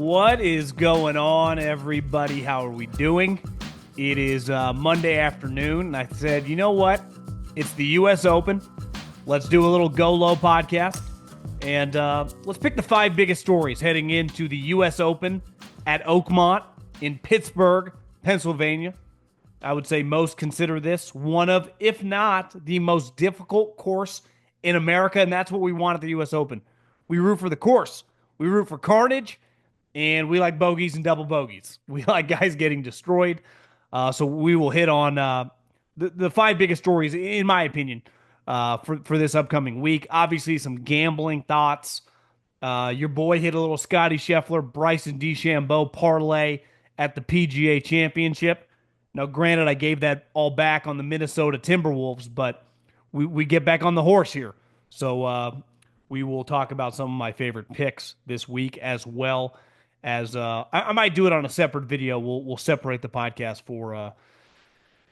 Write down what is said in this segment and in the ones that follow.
What is going on, everybody? How are we doing? It is Monday afternoon, and I said, you know what? It's the U.S. Open. Let's do a little Go Low podcast, and let's pick the 5 biggest stories heading into the U.S. Open at Oakmont in Pittsburgh, Pennsylvania. I would say most consider this one of, if not, the most difficult course in America, and that's what we want at the U.S. Open. We root for the course. We root for carnage. And we like bogeys and double bogeys. We like guys getting destroyed. So we will hit on the 5 biggest stories, in my opinion, for this upcoming week. Obviously, some gambling thoughts. Your boy hit a little Scottie Scheffler, Bryson DeChambeau parlay at the PGA Championship. Now, granted, I gave that all back on the Minnesota Timberwolves, but we get back on the horse here. So we will talk about some of my favorite picks this week, as well as I might do it on a separate video. We'll separate the podcast for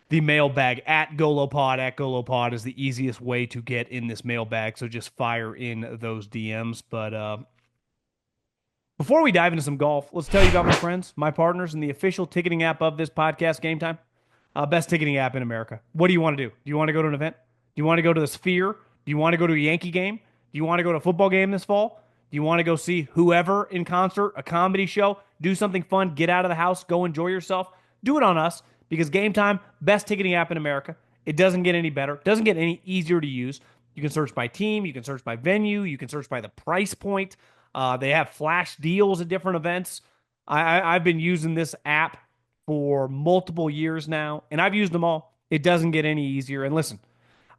the mailbag at GoloPod. At GoloPod is the easiest way to get in this mailbag, so just fire in those DMs. But before we dive into some golf, let's tell you about my friends, my partners, and the official ticketing app of this podcast, Gametime. Best ticketing app in America. What do you want to do? Do you want to go to an event? Do you want to go to the Sphere? Do you want to go to a Yankee game? Do you want to go to a football game this fall? Do you want to go see whoever in concert, a comedy show, do something fun, get out of the house, go enjoy yourself? Do it on us, because Gametime, best ticketing app in America. It doesn't get any better. It doesn't get any easier to use. You can search by team. You can search by venue. You can search by the price point. They have flash deals at different events. I've been using this app for multiple years now, and I've used them all. It doesn't get any easier. And listen,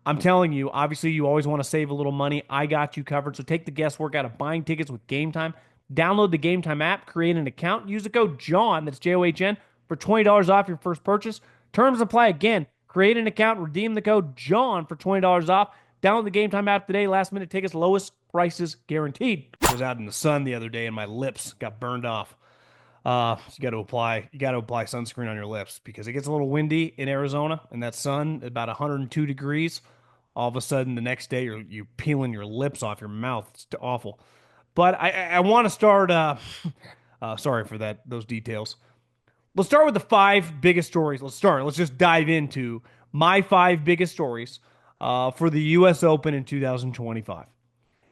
I'm telling you, obviously, you always want to save a little money. I got you covered. So take the guesswork out of buying tickets with Gametime. Download the Gametime app, create an account, use the code JOHN, that's JOHN, for $20 off your first purchase. Terms apply again. Create an account, redeem the code JOHN for $20 off. Download the Gametime app today. Last minute tickets, lowest prices guaranteed. I was out in the sun the other day and my lips got burned off. So you got to apply sunscreen on your lips, because it gets a little windy in Arizona, and that sun, about 102 degrees. All of a sudden, the next day, you're peeling your lips off your mouth. It's awful. But I want to start. Sorry for those details. Let's start with the 5 biggest stories. Let's just dive into my 5 biggest stories for the U.S. Open in 2025.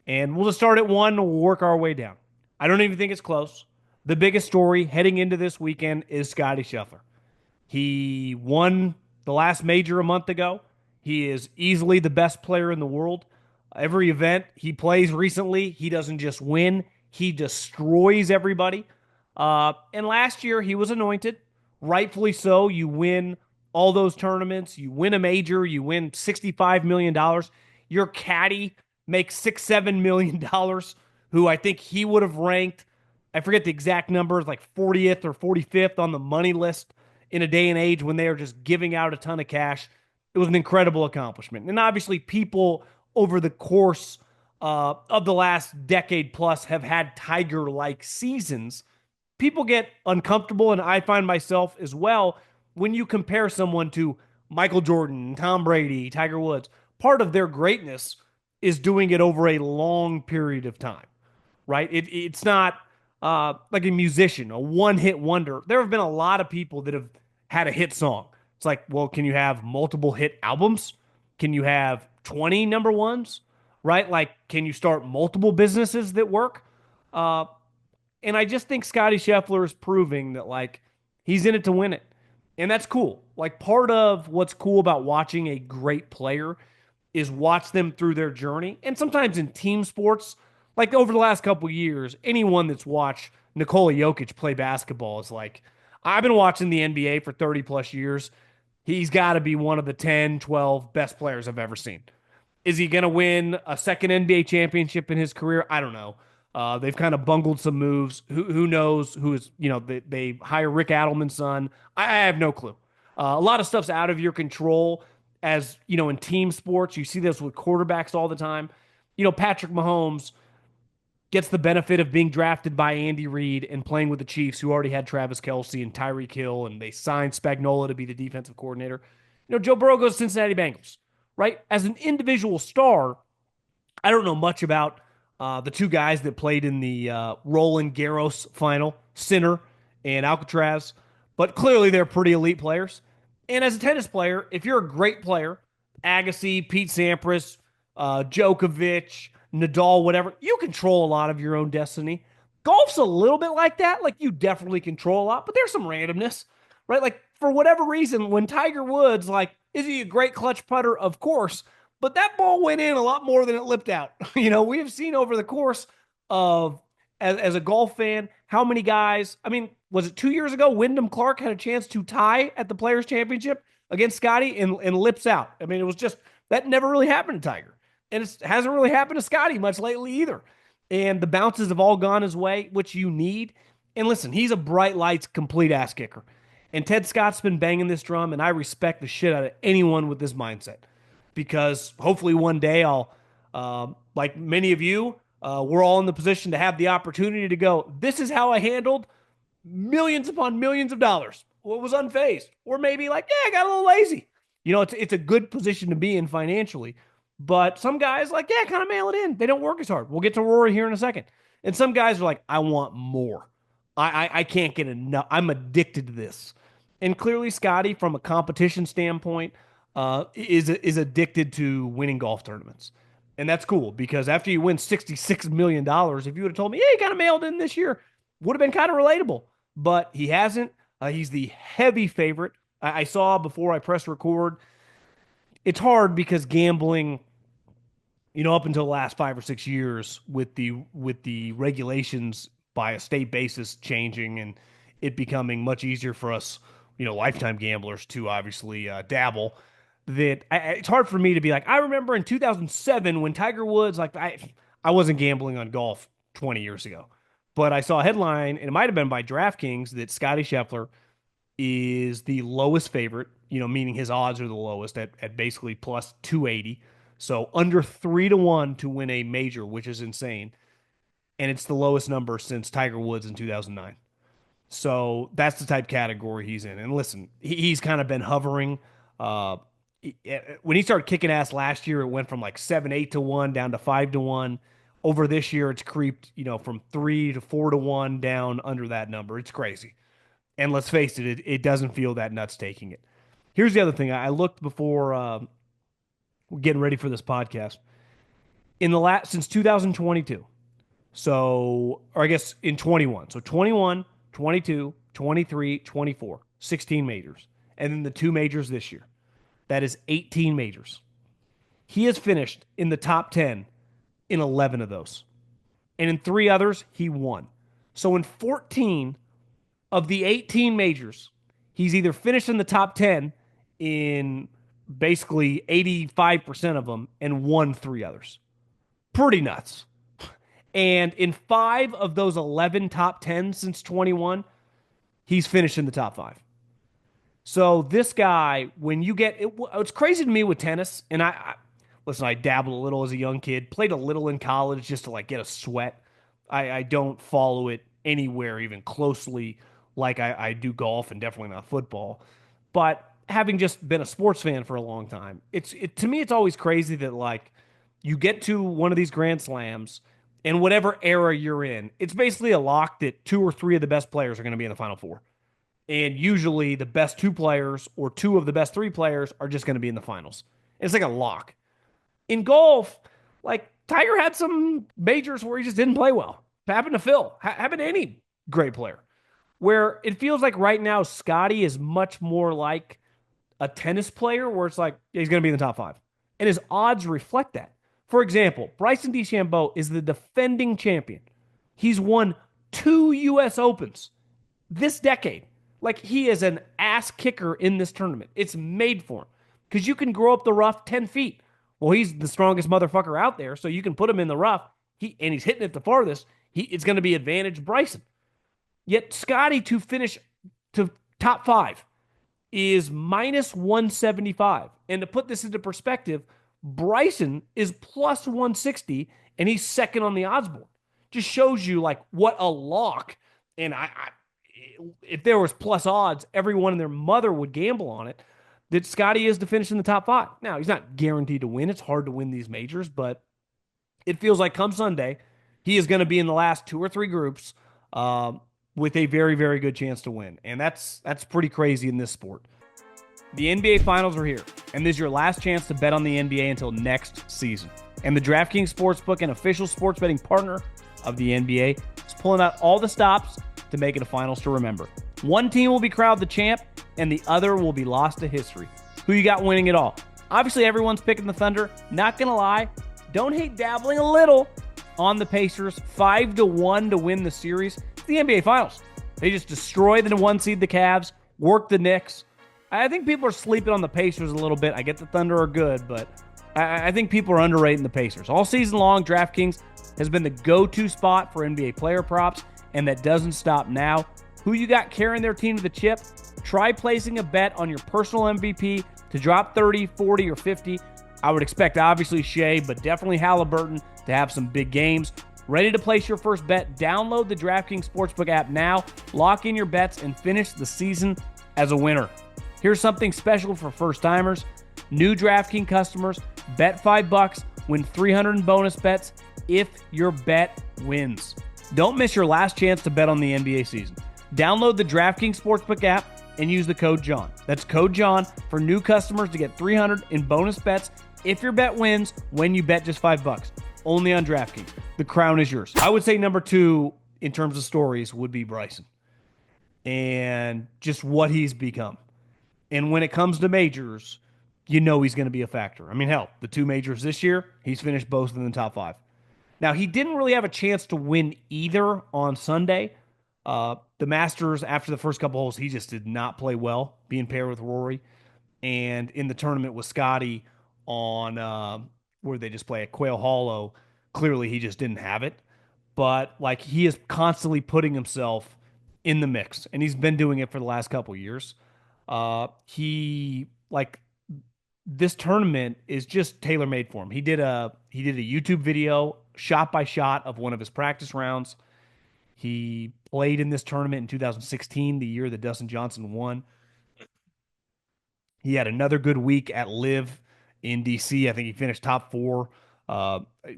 And we'll just start at 1 and we'll work our way down. I don't even think it's close. The biggest story heading into this weekend is Scottie Scheffler. He won the last major a month ago. He is easily the best player in the world. Every event he plays recently, he doesn't just win, he destroys everybody. And last year, he was anointed. Rightfully so. You win all those tournaments. You win a major. You win $65 million. Your caddy makes $6-7 million, who I think he would have ranked, I forget the exact numbers, like 40th or 45th on the money list in a day and age when they are just giving out a ton of cash. It was an incredible accomplishment. And obviously, people over the course of the last decade plus have had Tiger-like seasons. People get uncomfortable, and I find myself as well, when you compare someone to Michael Jordan, Tom Brady, Tiger Woods. Part of their greatness is doing it over a long period of time, right? It's not like a musician, a one-hit wonder. There have been a lot of people that have had a hit song. It's like, well, can you have multiple hit albums? Can you have 20 number ones, right? Like, can you start multiple businesses that work? And I just think Scottie Scheffler is proving that, like, he's in it to win it. And that's cool. Like, part of what's cool about watching a great player is watch them through their journey. And sometimes in team sports, like over the last couple of years, anyone that's watched Nikola Jokic play basketball is like, I've been watching the NBA for 30 plus years. He's got to be one of the 10, 12 best players I've ever seen. Is he going to win a second NBA championship in his career? I don't know. They've kind of bungled some moves. Who knows who is, they hire Rick Adelman's son. I have no clue. A lot of stuff's out of your control. As, in team sports, you see this with quarterbacks all the time. Patrick Mahomes gets the benefit of being drafted by Andy Reid and playing with the Chiefs, who already had Travis Kelce and Tyreek Hill, and they signed Spagnuolo to be the defensive coordinator. Joe Burrow goes to Cincinnati Bengals, right? As an individual star, I don't know much about the 2 guys that played in the Roland Garros final, Sinner and Alcatraz, but clearly they're pretty elite players. And as a tennis player, if you're a great player, Agassi, Pete Sampras, Djokovic, Nadal, whatever, you control a lot of your own destiny. Golf's a little bit like that. Like you definitely control a lot, but there's some randomness, right? Like for whatever reason, when Tiger Woods, like, is he a great clutch putter? Of course, but that ball went in a lot more than it lipped out. We have seen over the course of as a golf fan, how many guys, I mean, was it 2 years ago? Wyndham Clark had a chance to tie at the Players' Championship against Scottie and lips out. I mean, it was just, that never really happened to Tiger. And it hasn't really happened to Scottie much lately either. And the bounces have all gone his way, which you need. And listen, he's a bright lights, complete ass kicker. And Ted Scott's been banging this drum, and I respect the shit out of anyone with this mindset because hopefully one day like many of you, we're all in the position to have the opportunity to go, this is how I handled millions upon millions of dollars. What was unfazed? Or maybe like, yeah, I got a little lazy. It's a good position to be in financially. But some guys like, yeah, kind of mail it in. They don't work as hard. We'll get to Rory here in a second. And some guys are like, I want more. I can't get enough. I'm addicted to this. And clearly, Scottie, from a competition standpoint, is addicted to winning golf tournaments. And that's cool because after you win $66 million, if you would have told me, yeah, he kind of mailed in this year, would have been kind of relatable. But he hasn't. He's the heavy favorite. I saw before I press record. It's hard because gambling, up until the last 5 or 6 years, with the regulations by a state basis changing and it becoming much easier for us, lifetime gamblers to obviously dabble. It's hard for me to be like, I remember in 2007 when Tiger Woods, like I wasn't gambling on golf 20 years ago, but I saw a headline, and it might have been by DraftKings, that Scottie Scheffler is the lowest favorite, meaning his odds are the lowest at basically plus 280. So under 3 to 1 to win a major, which is insane. And it's the lowest number since Tiger Woods in 2009. So that's the type category he's in. And listen, he's kind of been hovering. Uh, when he started kicking ass last year, it went from like 7, 8 to 1 down to 5 to 1. Over this year, it's creeped, from 3 to 4 to 1 down under that number. It's crazy. And let's face it doesn't feel that nuts taking it. Here's the other thing. I looked before getting ready for this podcast. In the last since 2022, so or I guess in 21, so 21, 22, 23, 24, 16 majors, and then the 2 majors this year. That is 18 majors. He has finished in the top 10 in 11 of those, and in 3 others he won. So in 14 of the 18 majors, he's either finished in the top 10 in basically 85% of them and won 3 others. Pretty nuts. And in 5 of those 11 top 10 since 21, he's finished in the top 5. So this guy, when you get it's crazy to me with tennis, and listen, I dabbled a little as a young kid, played a little in college just to like get a sweat. I don't follow it anywhere even closely like I do golf and definitely not football. But having just been a sports fan for a long time, to me it's always crazy that like you get to one of these Grand Slams and whatever era you're in, it's basically a lock that 2 or 3 of the best players are going to be in the Final Four. And usually the best 2 players or 2 of the best 3 players are just going to be in the finals. It's like a lock. In golf, like Tiger had some majors where he just didn't play well. Happened to Phil. Happened to any great player. Where it feels like right now Scottie is much more like a tennis player where it's like yeah, he's going to be in the top 5. And his odds reflect that. For example, Bryson DeChambeau is the defending champion. He's won 2 U.S. Opens this decade. Like he is an ass kicker in this tournament. It's made for him because you can grow up the rough 10 feet. Well, he's the strongest motherfucker out there, so you can put him in the rough. He's hitting it the farthest. It's going to be advantage Bryson. Yet Scottie to finish to top 5 is minus 175. And to put this into perspective, Bryson is plus 160 and he's second on the odds board. Just shows you like what a lock. And if there was plus odds, everyone and their mother would gamble on it. That Scottie is to finish in the top 5. Now, he's not guaranteed to win. It's hard to win these majors, but it feels like come Sunday, he is going to be in the last 2 or 3 groups. with a very, very good chance to win. And that's pretty crazy in this sport. The NBA Finals are here, and this is your last chance to bet on the NBA until next season. And the DraftKings Sportsbook, an official sports betting partner of the NBA, is pulling out all the stops to make it a finals to remember. One team will be crowned the champ, and the other will be lost to history. Who you got winning it all? Obviously, everyone's picking the Thunder. Not going to lie, don't hate dabbling a little on the Pacers. 5-1 to win the series. It's the NBA Finals. They just destroy the one seed, the Cavs, work the Knicks. I think people are sleeping on the Pacers a little bit. I get the Thunder are good, but I think people are underrating the Pacers. All season long, DraftKings has been the go-to spot for NBA player props, and that doesn't stop now. Who you got carrying their team to the chip? Try placing a bet on your personal MVP to drop 30, 40, or 50. I would expect, obviously, Shea, but definitely Halliburton to have some big games. Ready to place your first bet? Download the DraftKings Sportsbook app now. Lock in your bets and finish the season as a winner. Here's something special for first-timers. New DraftKings customers, bet $5, win $300 in bonus bets if your bet wins. Don't miss your last chance to bet on the NBA season. Download the DraftKings Sportsbook app and use the code JOHN. That's code JOHN for new customers to get $300 in bonus bets if your bet wins when you bet just $5. Only on DraftKings. The crown is yours. I would say number 2 in terms of stories would be Bryson and just what he's become. And when it comes to majors, you know he's going to be a factor. I mean, hell, the 2 majors this year, he's finished both in the top 5. Now, he didn't really have a chance to win either on Sunday. The Masters, after the first couple holes, he just did not play well, being paired with Rory. And in the tournament with Scottie on where they just play at Quail Hollow, clearly he just didn't have it. But, like, he is constantly putting himself in the mix, and he's been doing it for the last couple years. He like this tournament is just tailor made for him. He did a YouTube video shot by shot of one of his practice rounds. He played in this tournament in 2016, the year that Dustin Johnson won. He had another good week at Live in DC. I think he finished top 4.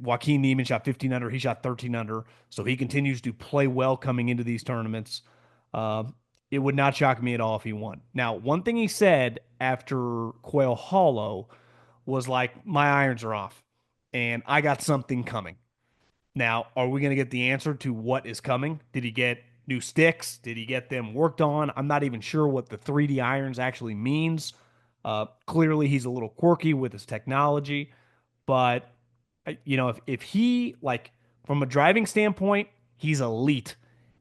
Joaquin Niemann shot 15 under. He shot 13 under. So he continues to play well coming into these tournaments. It would not shock me at all if he won. Now, one thing he said after Quail Hollow was like, my irons are off and I got something coming. Now, are we going to get the answer to what is coming? Did he get new sticks? Did he get them worked on? I'm not even sure what the 3D irons actually means. Clearly, he's a little quirky with his technology. But, if he, like, from a driving standpoint, he's elite.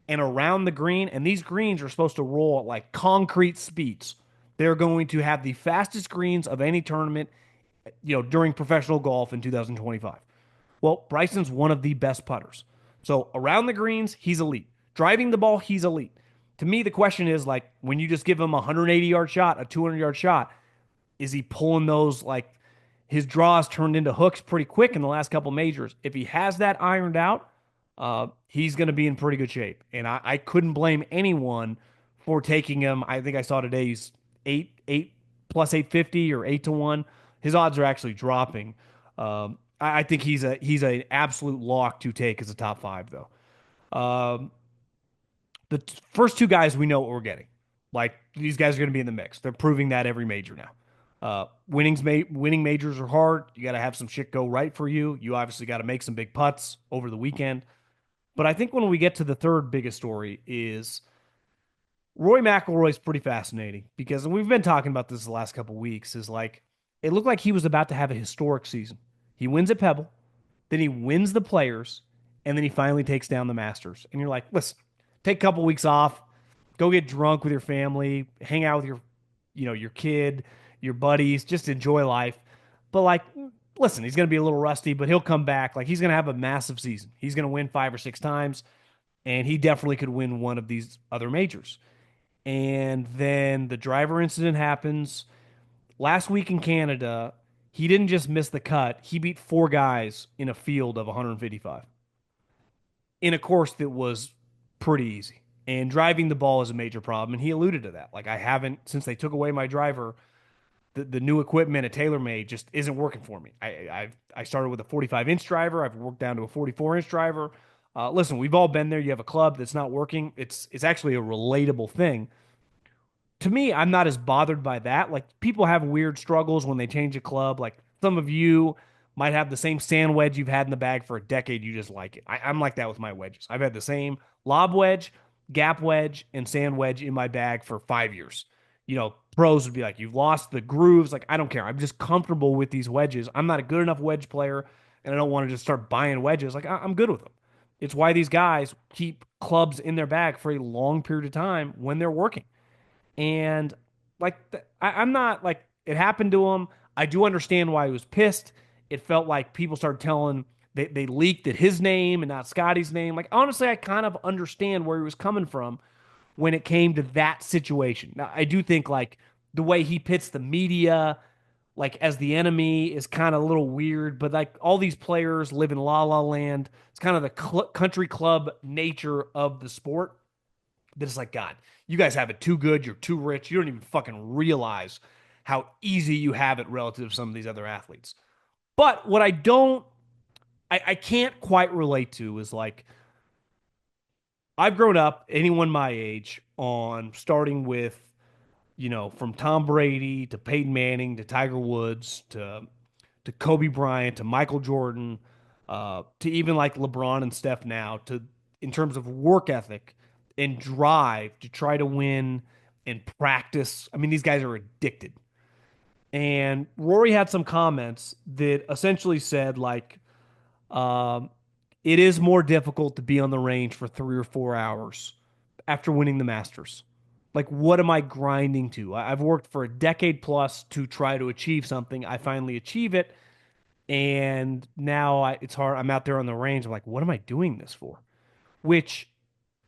And around the green, and these greens are supposed to roll at like concrete speeds. They're going to have the fastest greens of any tournament, during professional golf in 2025. Well, Bryson's one of the best putters. So around the greens, he's elite. Driving the ball, he's elite. To me, the question is like when you just give him a 180-yard shot, a 200-yard shot, is he pulling those like his draws turned into hooks pretty quick in the last couple majors? If he has that ironed out, he's going to be in pretty good shape. And I couldn't blame anyone for taking him. I think I saw today he's 8 plus 850 or 8-1. His odds are actually dropping. I think he's an absolute lock to take as a top 5 though. The first 2 guys, we know what we're getting. Like these guys are going to be in the mix. They're proving that every major now. Winning majors are hard. You got to have some shit go right for you. You obviously got to make some big putts over the weekend. But I think when we get to the third biggest story is Rory McIlroy is pretty fascinating because, and we've been talking about this the last couple of weeks, is like it looked like he was about to have a historic season. He wins at Pebble, then he wins the Players, and then he finally takes down the Masters. And you're like, listen, take a couple weeks off, go get drunk with your family, hang out with your kid, your buddies, just enjoy life. But like, listen, he's going to be a little rusty, but he'll come back. Like he's going to have a massive season. He's going to win 5 or 6 times, and he definitely could win one of these other majors. And then the driver incident happens. Last week in Canada, he didn't just miss the cut. He beat 4 guys in a field of 155 in a course that was pretty easy. And driving the ball is a major problem, and he alluded to that. Like I haven't, since they took away my driver, the new equipment at TaylorMade just isn't working for me. I started with a 45-inch driver. I've worked down to a 44-inch driver. Listen, we've all been there. You have a club that's not working. It's actually a relatable thing. To me, I'm not as bothered by that. Like people have weird struggles when they change a club. Like some of you might have the same sand wedge you've had in the bag for a decade. You just like it. I'm like that with my wedges. I've had the same lob wedge, gap wedge, and sand wedge in my bag for 5 years. Pros would be like, you've lost the grooves. Like, I don't care. I'm just comfortable with these wedges. I'm not a good enough wedge player, and I don't want to just start buying wedges. Like, I'm good with them. It's why these guys keep clubs in their bag for a long period of time when they're working. And like I'm not like it happened to him. I do understand why he was pissed. It felt like people started telling they leaked it his name and not Scottie's name. Like honestly, I kind of understand where he was coming from when it came to that situation. Now, I do think like the way he pits the media like as the enemy is kind of a little weird, but like all these players live in la la land. It's kind of the country club nature of the sport that it's like, God, you guys have it too good. You're too rich. You don't even fucking realize how easy you have it relative to some of these other athletes. But what I can't quite relate to is like, I've grown up, anyone my age, on starting with, from Tom Brady to Peyton Manning to Tiger Woods to Kobe Bryant to Michael Jordan, to even like LeBron and Steph now, to in terms of work ethic and drive to try to win and practice. I mean, these guys are addicted. And Rory had some comments that essentially said like, um, it is more difficult to be on the range for 3 or 4 hours after winning the Masters. Like, what am I grinding to? I've worked for a decade plus to try to achieve something. I finally achieve it, and now it's hard. I'm out there on the range. I'm like, what am I doing this for? Which,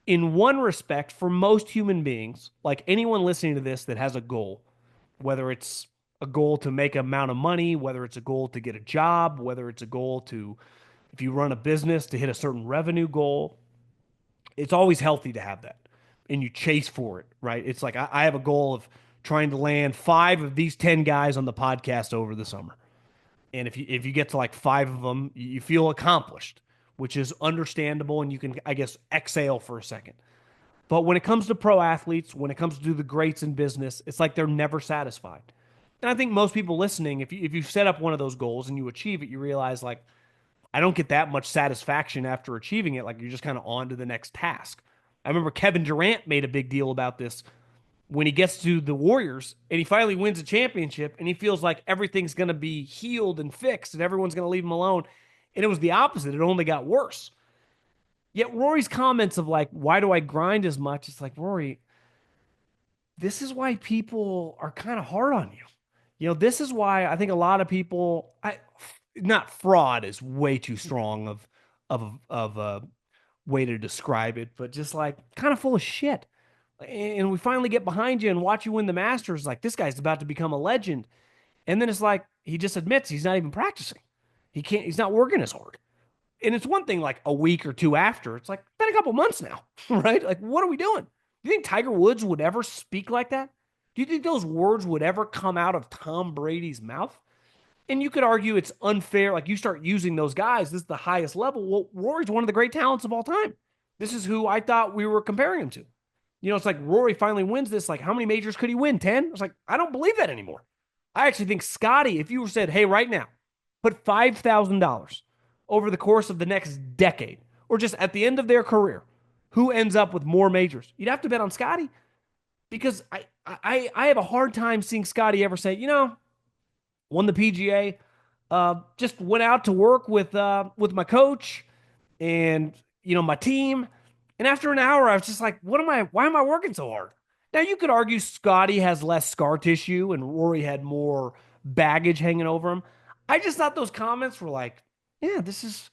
in one respect, for most human beings, like anyone listening to this that has a goal, whether it's a goal to make an amount of money, whether it's a goal to get a job, whether it's a goal to, if you run a business, to hit a certain revenue goal, it's always healthy to have that. And you chase for it, right? It's like I have a goal of trying to land 5 of these 10 guys on the podcast over the summer. And if you get to like 5 of them, you feel accomplished, which is understandable, and you can, I guess, exhale for a second. But when it comes to pro athletes, when it comes to the greats in business, it's like they're never satisfied. And I think most people listening, if you set up one of those goals and you achieve it, you realize like I don't get that much satisfaction after achieving it. Like you're just kind of on to the next task. I remember Kevin Durant made a big deal about this when he gets to the Warriors and he finally wins a championship and he feels like everything's going to be healed and fixed and everyone's going to leave him alone. And it was the opposite. It only got worse. Yet Rory's comments of like, why do I grind as much? It's like, Rory, this is why people are kind of hard on you. This is why I think a lot of people, not fraud is way too strong of a way to describe it, but just like kind of full of shit. And we finally get behind you and watch you win the Masters. Like this guy's about to become a legend, and then it's like he just admits he's not even practicing. He can't. He's not working as hard. And it's one thing like a week or two after. It's like been a couple months now, right? Like what are we doing? Do you think Tiger Woods would ever speak like that? Do you think those words would ever come out of Tom Brady's mouth? And you could argue it's unfair. Like you start using those guys, this is the highest level. Well, Rory's one of the great talents of all time. This is who I thought we were comparing him to. It's like Rory finally wins this. Like, how many majors could he win? 10? I was like, I don't believe that anymore. I actually think Scottie, if you said, hey, right now, put $5,000 over the course of the next decade, or just at the end of their career, who ends up with more majors? You'd have to bet on Scottie because I have a hard time seeing Scottie ever say, won the PGA, just went out to work with my coach and my team. And after an hour, I was just like, why am I working so hard? Now you could argue Scottie has less scar tissue and Rory had more baggage hanging over him. I just thought those comments were like, yeah, this is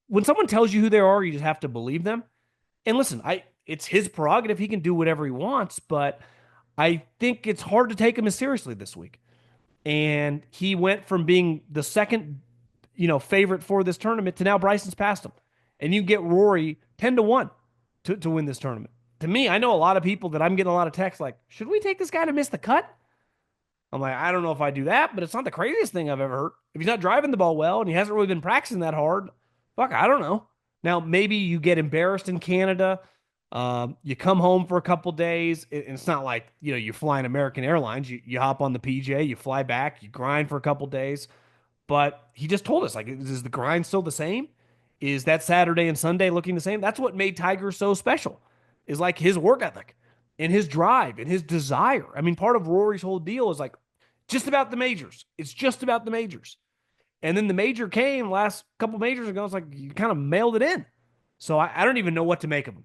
when someone tells you who they are, you just have to believe them. And listen, it's his prerogative. He can do whatever he wants, but I think it's hard to take him as seriously this week. And he went from being the second, favorite for this tournament to now Bryson's passed him. And you get Rory 10-1 to win this tournament. To me, I know a lot of people that I'm getting a lot of texts like, should we take this guy to miss the cut? I'm like, I don't know if I do that, but it's not the craziest thing I've ever heard. If he's not driving the ball well and he hasn't really been practicing that hard, Fuck, I don't know. Now, maybe you get embarrassed in Canada. You come home for a couple days. It's not like, you fly in American Airlines. You hop on the PJ, you fly back, you grind for a couple days. But he just told us, like, is the grind still the same? Is that Saturday and Sunday looking the same? That's what made Tiger so special, is like his work ethic and his drive and his desire. I mean, part of Rory's whole deal is like just about the majors. It's just about the majors. And then the major came last couple majors ago. It's like you kind of mailed it in. So I don't even know what to make of him.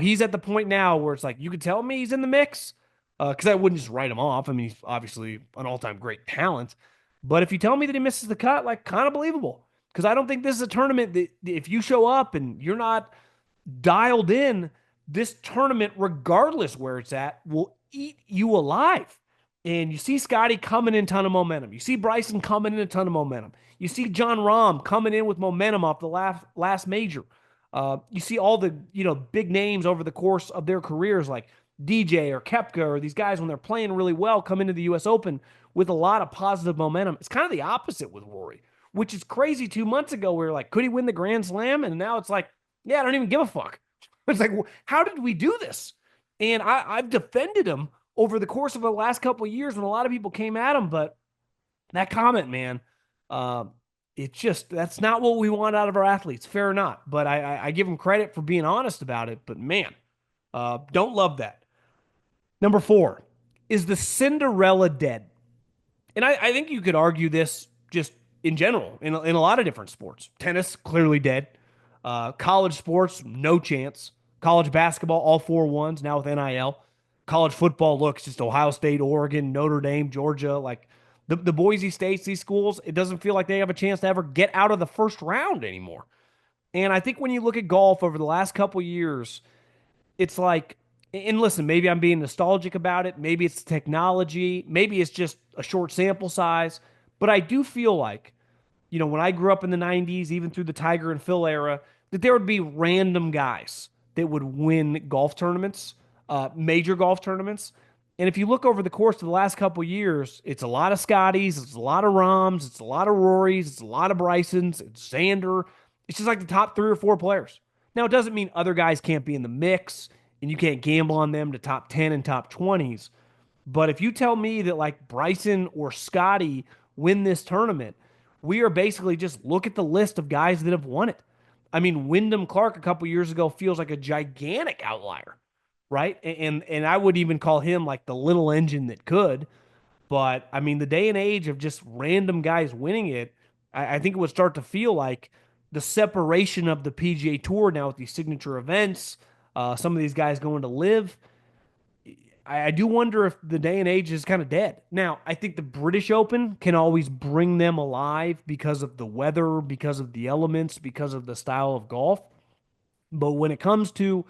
He's at the point now where it's like you could tell me he's in the mix because I wouldn't just write him off. I mean, he's obviously an all-time great talent. But if you tell me that he misses the cut, like kind of believable. Because I don't think this is a tournament that if you show up and you're not dialed in, this tournament, regardless where it's at, will eat you alive. And you see Scottie coming in a ton of momentum. You see Bryson coming in a ton of momentum. You see John Rahm coming in with momentum off the last major. You see all the big names over the course of their careers like DJ or Kepka or these guys when they're playing really well come into the U.S. Open with a lot of positive momentum. It's kind of the opposite with Rory, which is crazy. 2 months ago, we were like, could he win the Grand Slam? And now it's like, yeah, I don't even give a fuck. It's like, how did we do this? And I've defended him over the course of the last couple of years when a lot of people came at him. But that comment, man, uh, it's just that's not what we want out of our athletes. Fair or not, but I give him credit for being honest about it. But man, don't love that. Number four, is the Cinderella dead? And I think you could argue this just in general in a lot of different sports. Tennis, clearly dead. College sports, no chance. College basketball, all 4-1s now with NIL. College football looks just Ohio State, Oregon, Notre Dame, Georgia, like the Boise States, these schools, it doesn't feel like they have a chance to ever get out of the first round anymore. And I think when you look at golf over the last couple of years, it's like, and listen, maybe I'm being nostalgic about it. Maybe it's technology. Maybe it's just a short sample size. But I do feel like, when I grew up in the 90s, even through the Tiger and Phil era, that there would be random guys that would win golf tournaments, major golf tournaments. And if you look over the course of the last couple of years, it's a lot of Scotties, it's a lot of Roms, it's a lot of Rorys, it's a lot of Brysons, it's Xander. It's just like the top 3 or 4 players. Now, it doesn't mean other guys can't be in the mix and you can't gamble on them to top 10 and top 20s. But if you tell me that like Bryson or Scottie win this tournament, we are basically just look at the list of guys that have won it. I mean, Wyndham Clark a couple years ago feels like a gigantic outlier, right? And I would even call him like the little engine that could. But I mean, the day and age of just random guys winning it, I think it would start to feel like the separation of the PGA Tour now with these signature events. Some of these guys going to live. I do wonder if the day and age is kind of dead. Now, I think the British Open can always bring them alive because of the weather, because of the elements, because of the style of golf. But when it comes to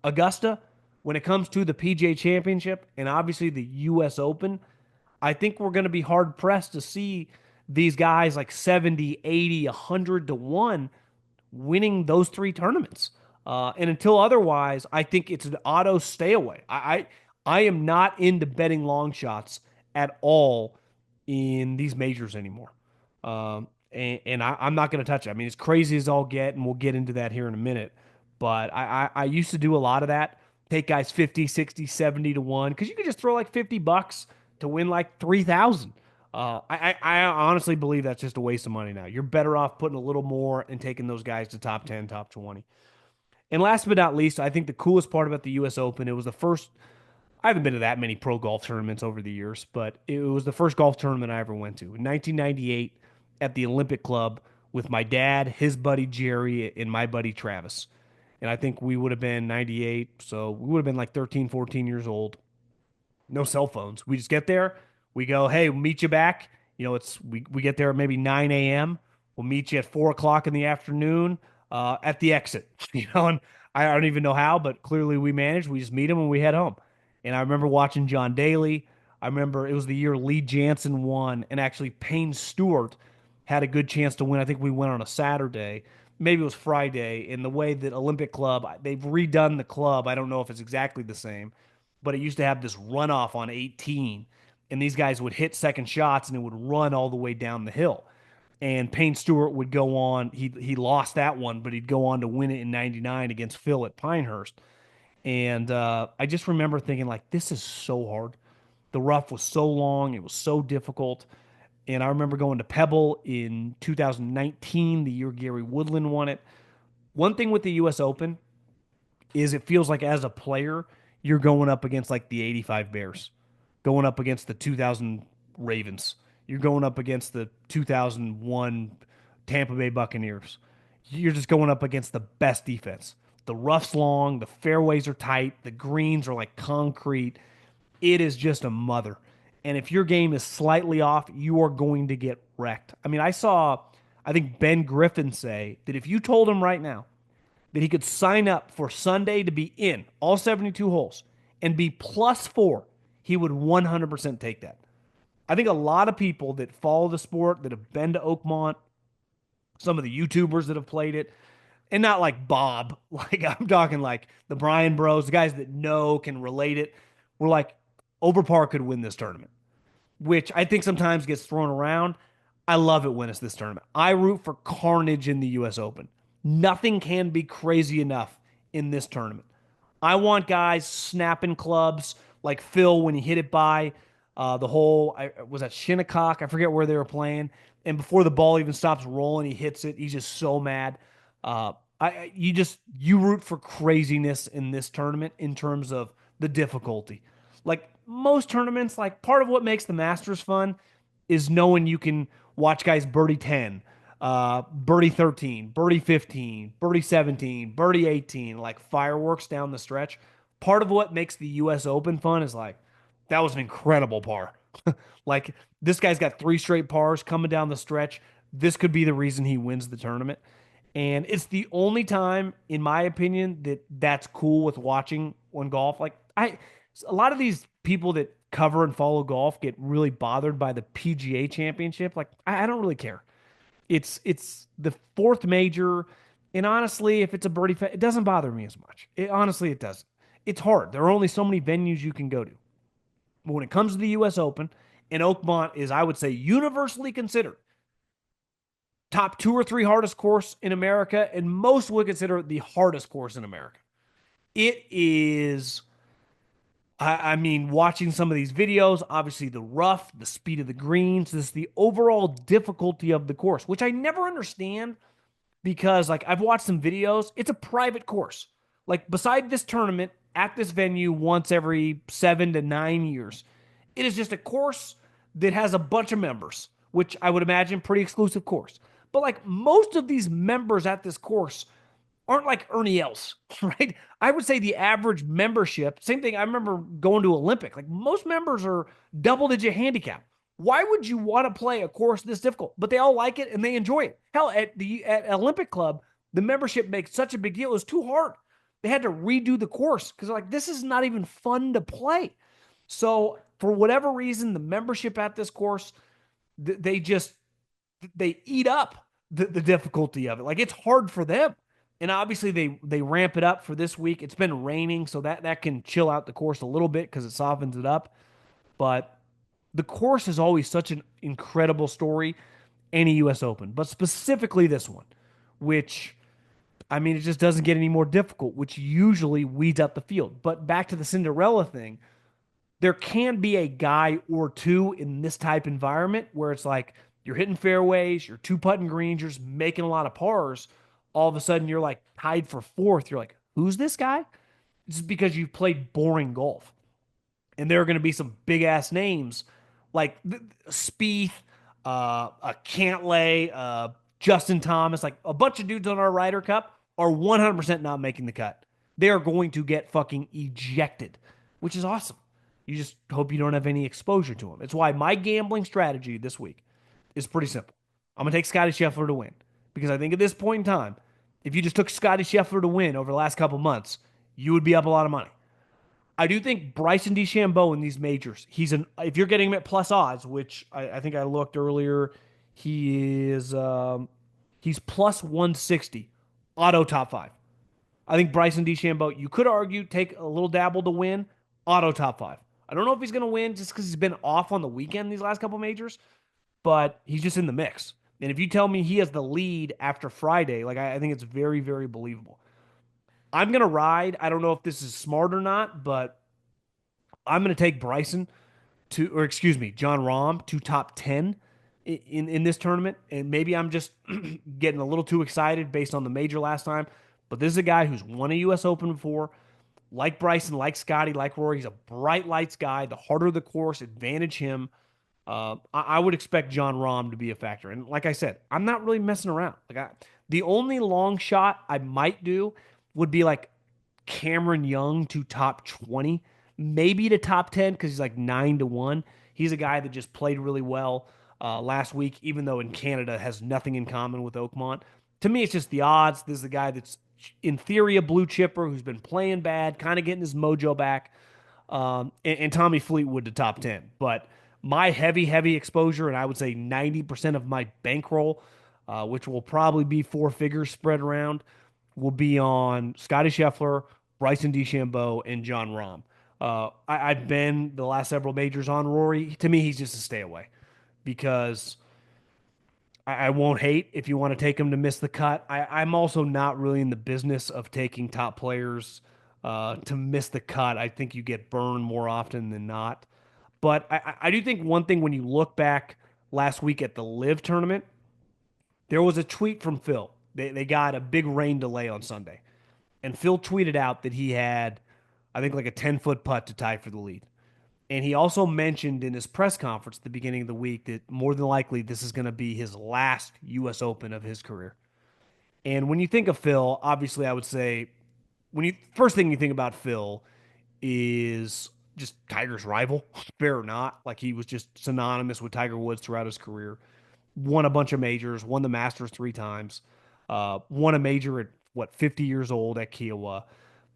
Augusta, when it comes to the PGA Championship, and obviously the US Open, I think we're going to be hard pressed to see these guys like 70, 80, 100 to 1 winning those 3 tournaments. And until otherwise, I think it's an auto stay away. I am not into betting long shots at all in these majors anymore. And I'm not going to touch it. I mean, as crazy as I'll get, and we'll get into that here in a minute. But I used to do a lot of that. Take guys 50, 60, 70 to 1 because you could just throw like $50 to win like 3,000. I honestly believe that's just a waste of money now. You're better off putting a little more and taking those guys to top 10, top 20. And last but not least, I think the coolest part about the US Open, it was the first. I haven't been to that many pro golf tournaments over the years, but it was the first golf tournament I ever went to in 1998 at the Olympic Club with my dad, his buddy Jerry, and my buddy Travis. And I think we would have been 98, so we would have been like 13, 14 years old. No cell phones. We just get there. We go, hey, we'll meet you back. We get there at maybe 9 a.m. We'll meet you at 4 o'clock in the afternoon at the exit. And I don't even know how, but clearly we managed. We just meet them and we head home. And I remember watching John Daly. I remember it was the year Lee Jansen won, and actually Payne Stewart had a good chance to win. I think we went on a Saturday. Maybe it was Friday. In the way that Olympic Club, they've redone the club. I don't know if it's exactly the same, but it used to have this runoff on 18, and these guys would hit second shots and it would run all the way down the hill. And Payne Stewart would go on. He lost that one, but he'd go on to win it in '99 against Phil at Pinehurst. And I just remember thinking like, this is so hard. The rough was so long. It was so difficult. And I remember going to Pebble in 2019, the year Gary Woodland won it. One thing with the U.S. Open is it feels like as a player, you're going up against like the '85 Bears, going up against the 2000 Ravens. You're going up against the 2001 Tampa Bay Buccaneers. You're just going up against the best defense. The rough's long, the fairways are tight, the greens are like concrete. It is just a mother. And if your game is slightly off, you are going to get wrecked. I mean, I think Ben Griffin say that if you told him right now that he could sign up for Sunday to be in all 72 holes and be +4, he would 100% take that. I think a lot of people that follow the sport, that have been to Oakmont, some of the YouTubers that have played it, and not like Bob, like I'm talking like the Bryan Bros, the guys that know, can relate it, were like, Overpar could win this tournament, which I think sometimes gets thrown around. I love it when it's this tournament. I root for carnage in the U.S. Open. Nothing can be crazy enough in this tournament. I want guys snapping clubs like Phil when he hit it by the hole. Was that Shinnecock? I forget where they were playing. And before the ball even stops rolling, he hits it. He's just so mad. You root for craziness in this tournament in terms of the difficulty. Like most tournaments, like part of what makes the Masters fun is knowing you can watch guys birdie 10, birdie 13, birdie 15, birdie 17, birdie 18, like fireworks down the stretch. Part of what makes the US Open fun is like, that was an incredible par. Like, this guy's got three straight pars coming down the stretch. This could be the reason he wins the tournament. And it's the only time, in my opinion, that that's cool with watching on golf. A lot of these people that cover and follow golf get really bothered by the PGA Championship. Like, I don't really care. It's the fourth major, and honestly, if it's a it doesn't bother me as much. Honestly, it doesn't. It's hard. There are only so many venues you can go to. But when it comes to the U.S. Open, and Oakmont is, I would say, universally considered top two or three hardest course in America, and most would consider it the hardest course in America. It is. I mean, watching some of these videos, obviously the rough, the speed of the greens, this the overall difficulty of the course, which I never understand because like I've watched some videos, it's a private course. Like beside this tournament at this venue once every 7 to 9 years, it is just a course that has a bunch of members, which I would imagine pretty exclusive course. But like most of these members at this course aren't like Ernie Els, right? I would say the average membership, same thing. I remember going to Olympic, like most members are double digit handicap. Why would you want to play a course this difficult? But they all like it and they enjoy it. Hell, at Olympic Club, the membership makes such a big deal. It was too hard. They had to redo the course because like this is not even fun to play. So for whatever reason, the membership at this course, they just they eat up the difficulty of it. Like it's hard for them. And obviously they ramp it up for this week. It's been raining, so that can chill out the course a little bit because it softens it up. But the course is always such an incredible story, any U.S. Open, but specifically this one, which I mean, it just doesn't get any more difficult, which usually weeds out the field. But back to the Cinderella thing, there can be a guy or two in this type environment where it's like you're hitting fairways, you're two putting greens, you're just making a lot of pars. All of a sudden, you're like tied for fourth. You're like, who's this guy? It's because you've played boring golf. And there are going to be some big ass names like Spieth, a Cantlay, Justin Thomas, like a bunch of dudes on our Ryder Cup are 100% not making the cut. They are going to get fucking ejected, which is awesome. You just hope you don't have any exposure to them. It's why my gambling strategy this week is pretty simple. I'm going to take Scottie Scheffler to win because I think at this point in time, if you just took Scottie Scheffler to win over the last couple months, you would be up a lot of money. I do think Bryson DeChambeau in these majors, if you're getting him at plus odds, which I think I looked earlier, he's plus 160, auto top five. I think Bryson DeChambeau, you could argue, take a little dabble to win, auto top five. I don't know if he's going to win just because he's been off on the weekend these last couple majors, but he's just in the mix. And if you tell me he has the lead after Friday, like I think it's very, very believable. I'm gonna ride. I don't know if this is smart or not, but I'm gonna take Bryson to, or excuse me, John Rahm to top 10 in this tournament. And maybe I'm just getting a little too excited based on the major last time. But this is a guy who's won a U.S. Open before. Like Bryson, like Scottie, like Rory, he's a bright lights guy. The harder the course, advantage him. I would expect John Rahm to be a factor. And like I said, I'm not really messing around. The only long shot I might do would be like Cameron Young to top 20, maybe to top 10 because he's like 9-1. He's a guy that just played really well last week, even though in Canada has nothing in common with Oakmont. To me, it's just the odds. This is a guy that's in theory a blue chipper who's been playing bad, kind of getting his mojo back. And Tommy Fleetwood to top 10. But my heavy, heavy exposure, and I would say 90% of my bankroll, which will probably be four figures spread around, will be on Scottie Scheffler, Bryson DeChambeau, and John Rahm. I've been the last several majors on Rory. To me, he's just a stay away because I won't hate if you want to take him to miss the cut. I'm also not really in the business of taking top players to miss the cut. I think you get burned more often than not. But I do think one thing when you look back last week at the Live tournament, there was a tweet from Phil. They got a big rain delay on Sunday. And Phil tweeted out that he had, I think, like a 10-foot putt to tie for the lead. And he also mentioned in his press conference at the beginning of the week that more than likely this is going to be his last U.S. Open of his career. And when you think of Phil, obviously I would say when you first thing you think about Phil is just Tiger's rival, fair or not. Like he was just synonymous with Tiger Woods throughout his career. Won a bunch of majors, won the Masters three times, won a major at what 50 years old at Kiowa.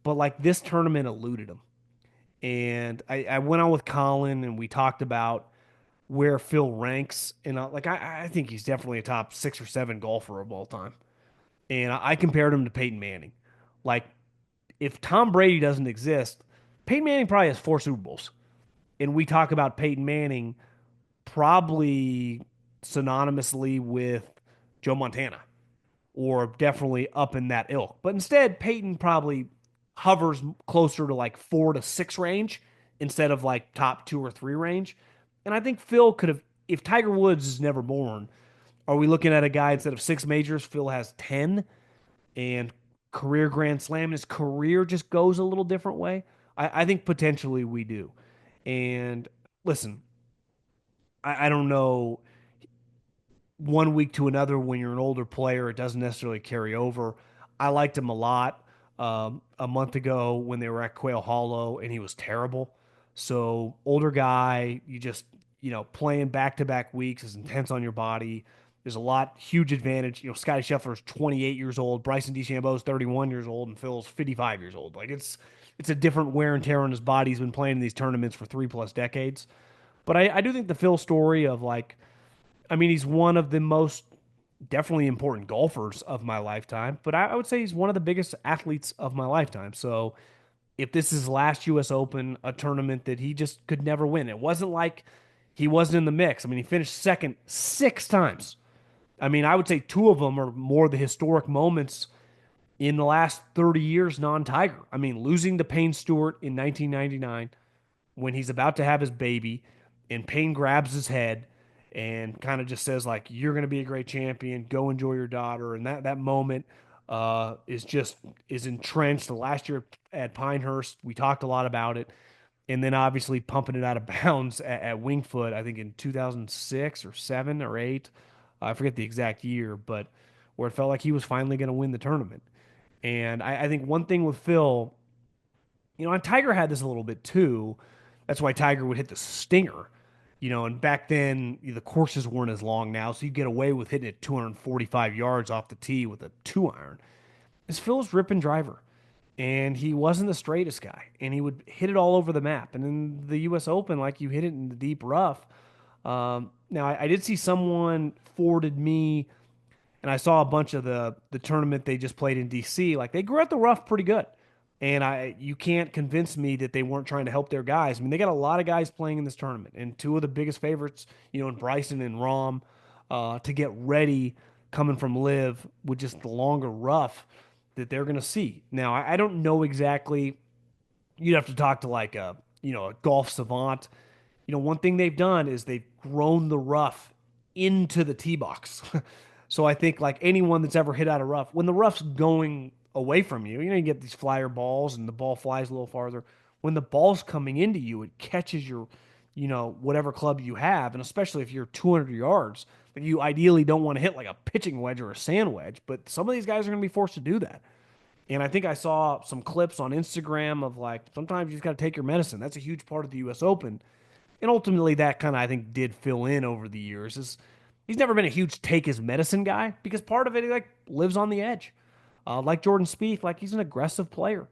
But like this tournament eluded him. And I went on with Colin and we talked about where Phil ranks. And I think he's definitely a top 6 or 7 golfer of all time. And I compared him to Peyton Manning. Like if Tom Brady doesn't exist, Peyton Manning probably has 4 Super Bowls. And we talk about Peyton Manning probably synonymously with Joe Montana or definitely up in that ilk. But instead, Peyton probably hovers closer to like 4 to 6 range instead of like top 2 or 3 range. And I think Phil could have, if Tiger Woods is never born, are we looking at a guy instead of 6 majors? Phil has 10 and career Grand Slam. His career just goes a little different way. I think potentially we do. And listen, I don't know one week to another when you're an older player, it doesn't necessarily carry over. I liked him a lot a month ago when they were at Quail Hollow and he was terrible. So, older guy, you just, playing back to back weeks is intense on your body. There's a lot, huge advantage. Scottie Scheffler is 28 years old, Bryson DeChambeau is 31 years old, and Phil's 55 years old. Like, it's a different wear and tear on his body. He's been playing in these tournaments for 3+ decades. But I do think the Phil story of like, I mean, he's one of the most definitely important golfers of my lifetime, but I would say he's one of the biggest athletes of my lifetime. So if this is his last U.S. Open, a tournament that he just could never win, it wasn't like he wasn't in the mix. I mean, he finished second 6 times. I mean, I would say 2 of them are more the historic moments in the last 30 years non-Tiger. I mean, losing to Payne Stewart in 1999 when he's about to have his baby and Payne grabs his head and kind of just says like you're going to be a great champion, go enjoy your daughter, and that moment is entrenched. The last year at Pinehurst we talked a lot about it, and then obviously pumping it out of bounds at Wingfoot I think in 2006 or 7 or 8, I forget the exact year, but where it felt like he was finally going to win the tournament. And I think one thing with Phil, and Tiger had this a little bit too. That's why Tiger would hit the stinger, and back then the courses weren't as long now, so you get away with hitting it 245 yards off the tee with a 2 iron. Is Phil's rip and driver, and he wasn't the straightest guy, and he would hit it all over the map. And in the U.S. Open, like you hit it in the deep rough. Now I did see someone forwarded me and I saw a bunch of the tournament they just played in DC. Like they grew out the rough pretty good, and you can't convince me that they weren't trying to help their guys. I mean, they got a lot of guys playing in this tournament, and 2 of the biggest favorites, in Bryson and Rahm. to get ready coming from Live with just the longer rough that they're going to see. Now, I don't know exactly. You'd have to talk to like a golf savant. One thing they've done is they've grown the rough into the tee box. So I think like anyone that's ever hit out of rough, when the rough's going away from you, you get these flyer balls and the ball flies a little farther. When the ball's coming into you, it catches your whatever club you have. And especially if you're 200 yards, like you ideally don't want to hit like a pitching wedge or a sand wedge. But some of these guys are going to be forced to do that. And I think I saw some clips on Instagram of like sometimes you just got to take your medicine. That's a huge part of the U.S. Open. And ultimately, that kind of I think did fill in over the years. Is he's never been a huge take his medicine guy because part of it he like lives on the edge, like Jordan Spieth. Like he's an aggressive player,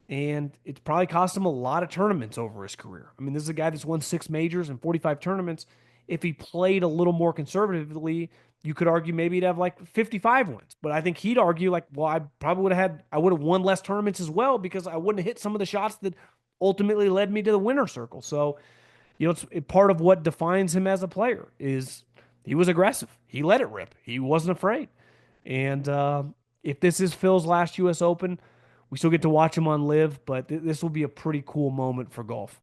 and it's probably cost him a lot of tournaments over his career. I mean, this is a guy that's won 6 majors and 45 tournaments. If he played a little more conservatively, you could argue maybe he'd have like 55 wins. But I think he'd argue like, well, I would have won less tournaments as well because I wouldn't have hit some of the shots that ultimately led me to the winner circle. So it's part of what defines him as a player is he was aggressive. He let it rip. He wasn't afraid. And if this is Phil's last U.S. Open, we still get to watch him on Live, but this will be a pretty cool moment for golf.